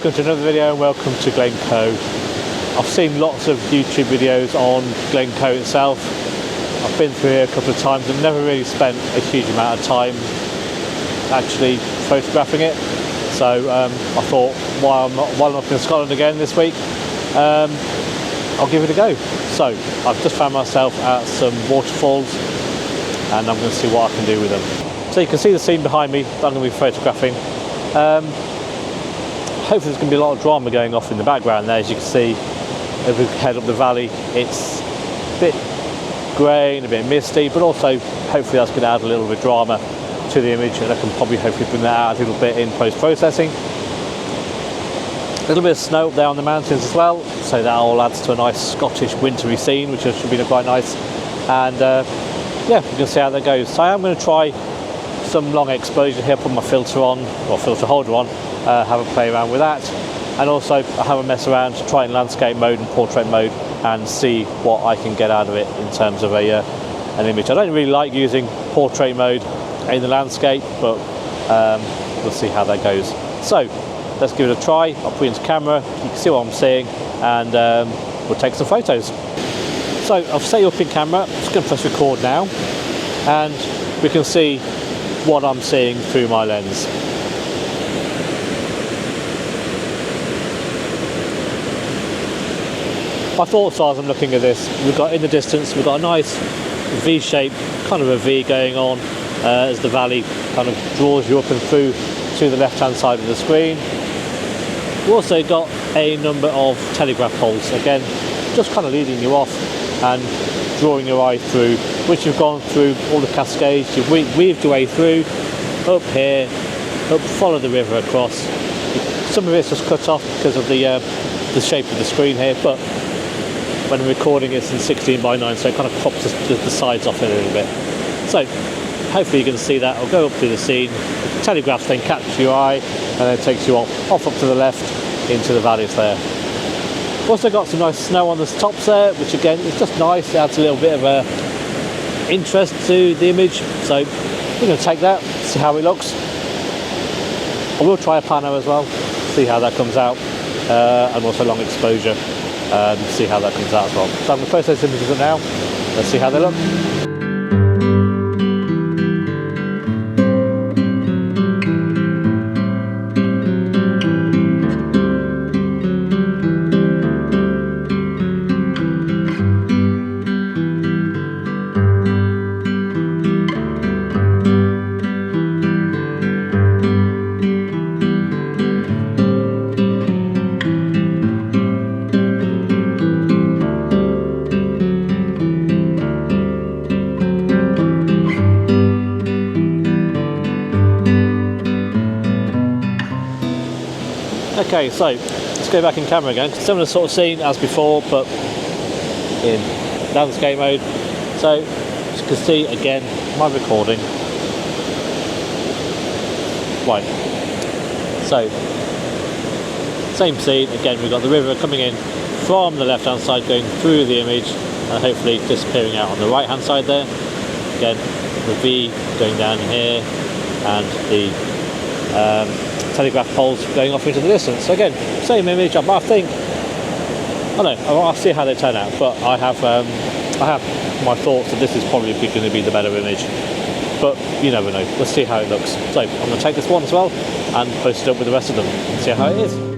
Welcome to another video and welcome to Glencoe. I've seen lots of YouTube videos on Glencoe itself. I've been through here a couple of times and never really spent a huge amount of time actually photographing it. So I thought while I'm up in Scotland again this week, I'll give it a go. So I've just found myself at some waterfalls and I'm going to see what I can do with them. So you can see the scene behind me that I'm going to be photographing. Hopefully there's going to be a lot of drama going off in the background there. As you can see, if we head up the valley, it's a bit grey and a bit misty, but also hopefully that's going to add a little bit of drama to the image, and I can probably hopefully bring that out a little bit in post-processing. A little bit of snow up there on the mountains as well, so that all adds to a nice Scottish wintry scene, which should be quite nice. And yeah, we can see how that goes. So I am going to try some long exposure here, put my filter on, or filter holder on, have a play around with that, and also have a mess around, try in landscape mode and portrait mode and see what I can get out of it in terms of an image. I don't really like using portrait mode in the landscape, but we'll see how that goes. So let's give it a try. I'll put it into camera, you can see what I'm seeing, and we'll take some photos. So I've set you up in camera, I'm just going to press record now, and we can see what I'm seeing through my lens. My thoughts are, as I'm looking at this, we've got in the distance, we've got a nice V shape, kind of a V going on as the valley kind of draws you up and through to the left hand side of the screen. We've also got a number of telegraph poles, again just kind of leading you off and drawing your eye through, which you've gone through all the cascades, you've weaved your way through, up here, up, follow the river across. Some of it's just cut off because of the shape of the screen here, but when I'm recording it's in 16:9, so it kind of crops the sides off it a little bit. So hopefully you can see that. I'll go up through the scene, the telegraphs then catch your eye and then it takes you off up to the left into the valleys there. Also got some nice snow on the tops there, which again is just nice. It adds a little bit of interest to the image, so we're going to take that, see how it looks. I will try a pano as well, see how that comes out, and also long exposure, see how that comes out as well. So I'm going to post those images up now, let's see how they look. Okay, so let's go back in camera again. Similar sort of scene as before, but in landscape mode. So as you can see again, my recording. Right. So same scene again. We've got the river coming in from the left-hand side, going through the image, and hopefully disappearing out on the right-hand side there. Again, the V going down here, and the telegraph poles going off into the distance. So again, same image. I think, I don't know, I'll see how they turn out, but I have my thoughts that this is probably going to be the better image, but you never know. Let's see how it looks. So I'm going to take this one as well and post it up with the rest of them and see how it is.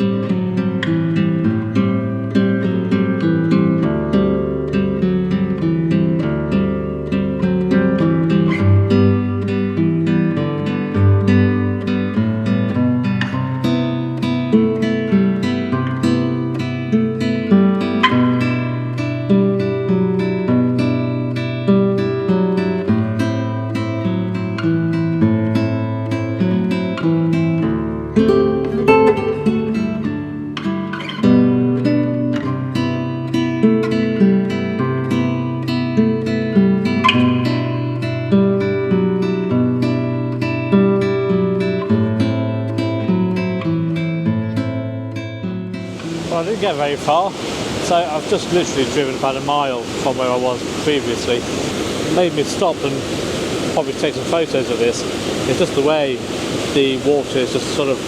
Well, I didn't get very far, so I've just literally driven about a mile from where I was previously. It made me stop and probably take some photos of this. It's just the way the water is just sort of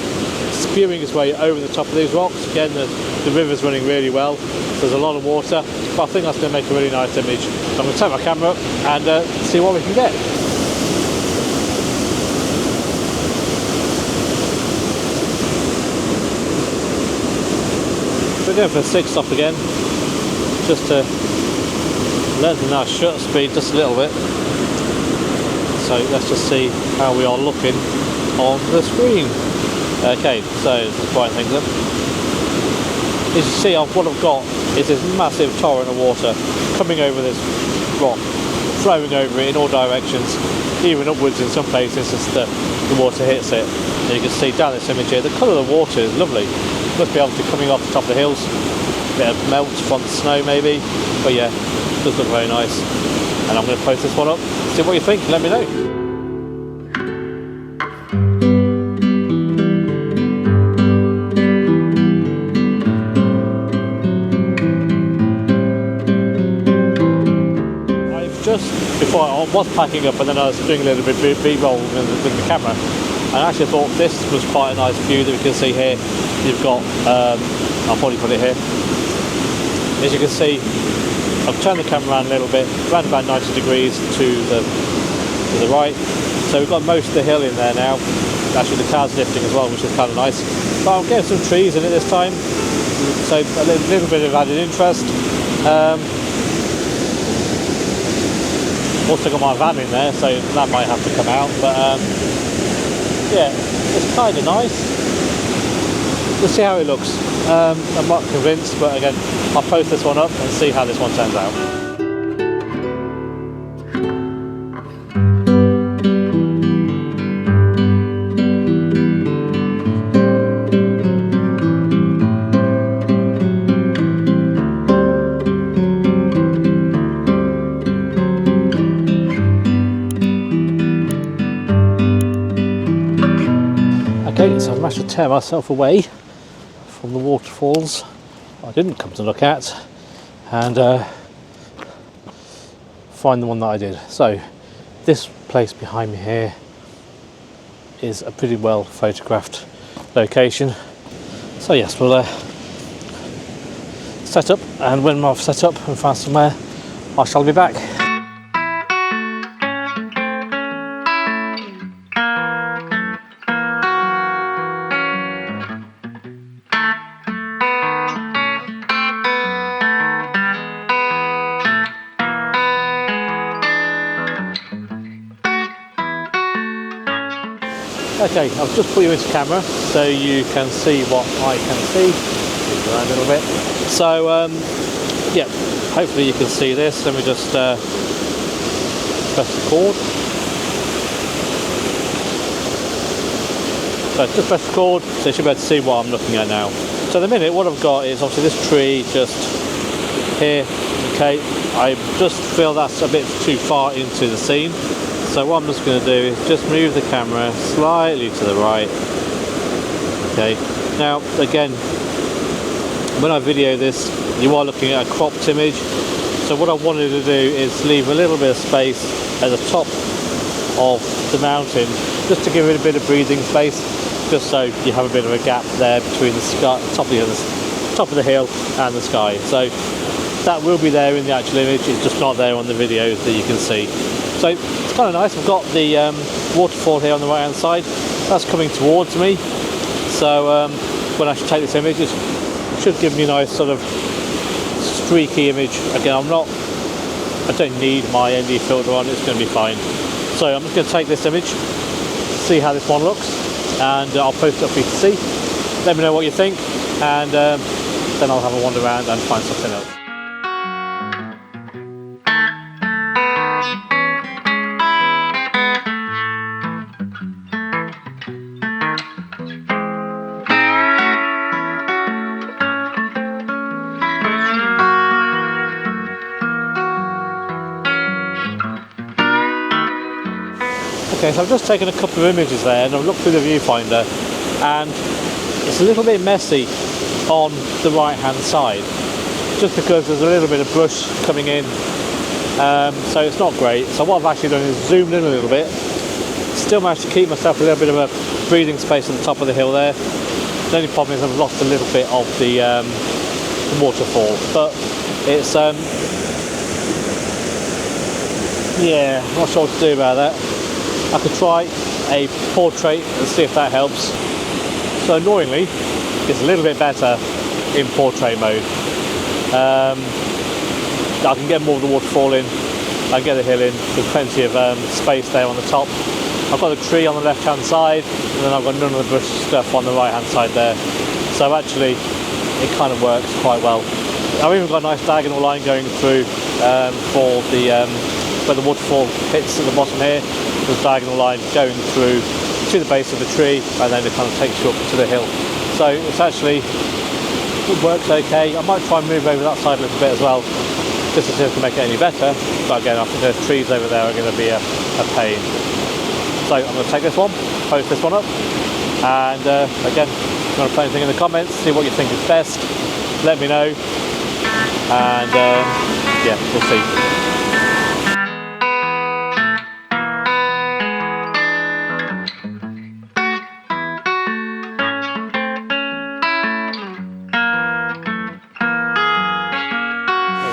spewing its way over the top of these rocks. Again, the river's running really well, so there's a lot of water, but I think that's going to make a really nice image. So I'm going to take my camera and see what we can get. We're going for a 6-stop again, just to lengthen our shutter speed just a little bit. So let's just see how we are looking on the screen. Okay, so let's brighten things up. As you see, what I've got is this massive torrent of water coming over this rock, flowing over it in all directions, even upwards in some places as the water hits it. And you can see down this image here, the colour of the water is lovely. Must be obviously coming off the top of the hills, a bit of melt from the snow maybe, but yeah, it does look very nice. And I'm going to post this one up, see what you think, let me know. Before I was packing up, and then I was doing a little bit of B-roll with the camera, and I actually thought this was quite a nice view that we can see here. You've got, I'll probably put it here. As you can see, I've turned the camera around a little bit, around about 90 degrees to the right. So we've got most of the hill in there now. Actually the cloud's lifting as well, which is kind of nice. But I'm getting some trees in it this time, so a little bit of added interest. Also got my van in there, so that might have to come out, but yeah, it's kind of nice. We'll see how it looks. I'm not convinced, but again, I'll post this one up and see how this one turns out. Okay, so I've managed to tear myself away from the waterfalls I didn't come to look at and find the one that I did. So this place behind me here is a pretty well photographed location. So yes, we'll set up, and when I've set up and found somewhere, I shall be back. Okay, I've just put you into camera so you can see what I can see. Move around a little bit. So, yeah, hopefully you can see this. Let me just press record. So just press record, so you should be able to see what I'm looking at now. So at the minute, what I've got is obviously this tree just here. Okay, I just feel that's a bit too far into the scene. So what I'm just going to do is just move the camera slightly to the right. Okay, now again, when I video this, you are looking at a cropped image. So what I wanted to do is leave a little bit of space at the top of the mountain, just to give it a bit of breathing space, just so you have a bit of a gap there between the sky, top of the hill and the sky. So that will be there in the actual image, it's just not there on the videos that you can see. So it's kind of nice. I've got the waterfall here on the right hand side, that's coming towards me. So when I should take this image, it should give me a nice sort of streaky image. Again, I don't need my ND filter on, it's going to be fine. So I'm just going to take this image, see how this one looks, and I'll post it up for you to see. Let me know what you think, and then I'll have a wander around and find something else. Okay, so I've just taken a couple of images there and I've looked through the viewfinder, and it's a little bit messy on the right hand side just because there's a little bit of brush coming in, so it's not great. So what I've actually done is zoomed in a little bit, still managed to keep myself a little bit of a breathing space at the top of the hill there, The only problem is I've lost a little bit of the waterfall, but it's yeah, I'm not sure what to do about that. I could try a portrait and see if that helps. So annoyingly, it's a little bit better in portrait mode. I can get more of the waterfall in, I can get the hill in, there's plenty of space there on the top. I've got a tree on the left hand side, and then I've got none of the bush stuff on the right hand side there. So actually, it kind of works quite well. I've even got a nice diagonal line going through for the where the waterfall hits at the bottom here. There's a diagonal line going through to the base of the tree, and then it kind of takes you up to the hill. So it's actually, it works okay. I might try and move over that side a little bit as well, just to see if I can make it any better. But again, I think those trees over there are going to be a pain. So I'm going to take this one, post this one up, and again, if you want to put anything in the comments, see what you think is best, let me know, and yeah, we'll see.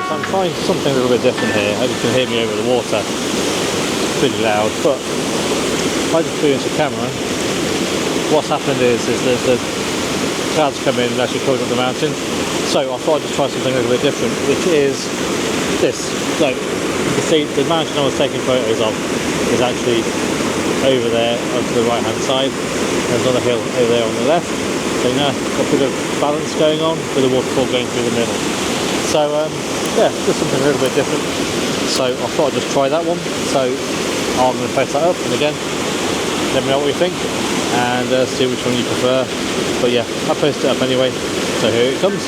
So I'm trying something a little bit different here. I hope you can hear me over the water. It's pretty loud, but if I just put it into camera, what's happened is there's the clouds come in and actually covered up the mountain. So I thought I'd just try something a little bit different, which is this. So you can see the mountain I was taking photos of is actually over there onto the right hand side. There's another hill over there on the left. So you know, got a bit of balance going on with the waterfall going through the middle. So yeah, just something a little bit different. So I thought I'd just try that one. So I'm going to post that up, and again, let me know what you think and see which one you prefer. But yeah, I posted it up anyway, so here it comes.